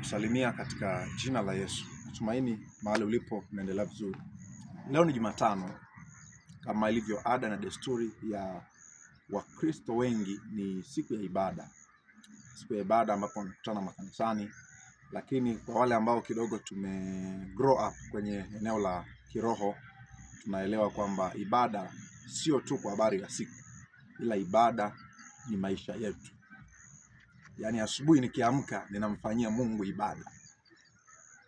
Ninakusalimia katika jina la Yesu. Natumaini mahali ulipo unaendelea vizuri. Leo ni Jumatano, kama ilivyo ada na desturi ya Wakristo wengi, ni siku ya ibada. Siku ya ibada ambapo tunakutana makanisani, lakini kwa wale ambao kidogo grow up kwenye eneo la kiroho, tunaelewa kwamba ibada sio tu kwa habari ya siku, ila ibada ni maisha yetu. Yaani asubuhi nikiamka ninamfanyia Mungu ibada,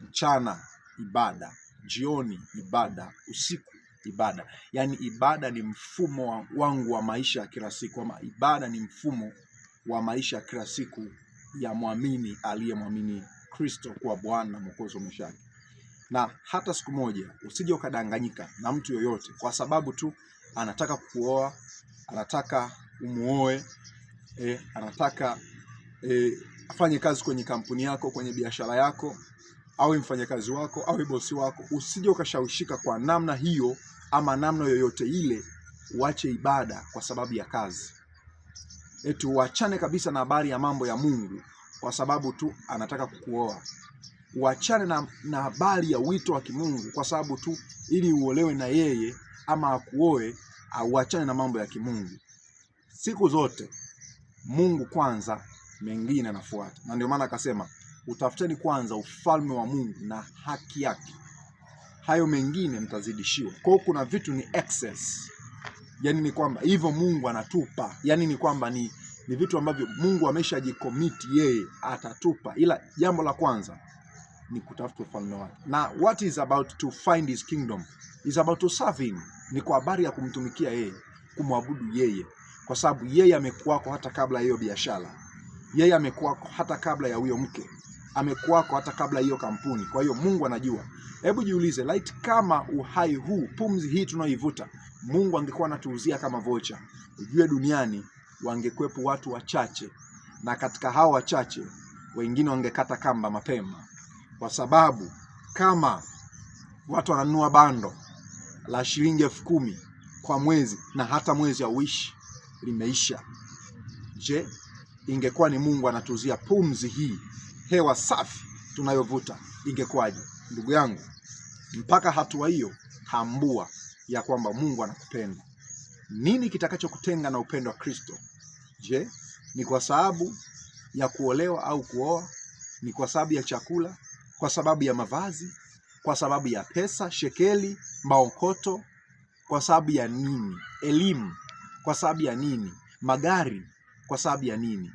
mchana ibada, jioni ibada, usiku ibada. Yaani ibada ni mfumo wangu wa maisha ya kila siku, ama ibada ni mfumo wa maisha ya kila siku ya muamini aliyemwamini Kristo kuwa Bwana na Mwokozi wa maisha yake. Na hata siku moja usije ukadanganyika na mtu yoyote kwa sababu tu anataka kukuoa, anataka umuoe, anataka afanye kazi kwenye kampuni yako, kwenye biashara yako, awe mfanyakazi wako, awe bosi wako. Usije ukashawishika kwa namna hiyo ama namna yoyote ile uache ibada kwa sababu ya kazi. Uachane kabisa na habari ya mambo ya Mungu kwa sababu tu anataka kukuoa. Uachane na habari ya wito wa kimungu kwa sababu tu ili uolewe na yeye ama akuoe. Uachane na mambo ya kimungu. Siku zote Mungu kwanza, mengine yanafuata. Na ndio maana akasema utafuteni kwanza ufalme wa Mungu na haki yake, hayo mengine mtazidishiwa. Kwa hiyo kuna vitu ni excess. Yaani ni kwamba hivyo Mungu anatupa. Yaani ni kwamba ni vitu ambavyo Mungu ameshajikomiti yeye atatupa. Ila jambo la kwanza ni kutafuta ufalme wake. Na what is about to find his kingdom is about to serve him. Ni kwa habari ya kumtumikia yeye, kumwabudu yeye. Kwa sababu yeye amekuwako hata kabla ya hiyo biashara. Yeye amekuwako hata kabla ya huyo mke. Amekuwako hata kabla hiyo kampuni. Kwa hiyo Mungu anajua. Hebu jiulize, light kama uhai huu, pumzi hii tunaoivuta, Mungu angekuwa anatuuzia kama vocha, ujue duniani wangekuwepo watu wachache, na katika hao wachache wengine wangekata kamba mapema. Kwa sababu kama watu wananunua bando la shilingi 10,000 kwa mwezi na hata mwezi hauishi, limeisha. Je, ingekuwa ni Mungu anatuuzia pumzi hii, hewa safi tunayovuta, ingekuwaje? Ndugu yangu, mpaka hatua hiyo tambua ya kwamba Mungu anakupenda. Nini kitakachokutenga na upendo wa Kristo? Je, ni kwa sababu ya kuolewa au kuoa? Ni kwa sababu ya chakula? Kwa sababu ya mavazi? Kwa sababu ya pesa, shekeli, maokoto? Kwa sababu ya nini? Elimu? Kwa sababu ya nini? Magari? Kwa sababu ya nini?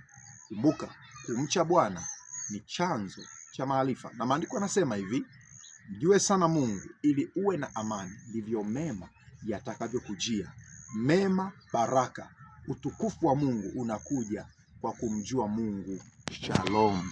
Kumbuka, kumcha Bwana ni chanzo cha maarifa. Na maandiko yanasema hivi, mjue sana Mungu ili uwe na amani, ndivyo mema yatakavyokujia. Mema, baraka, utukufu wa Mungu unakuja kwa kumjua Mungu. Shalom.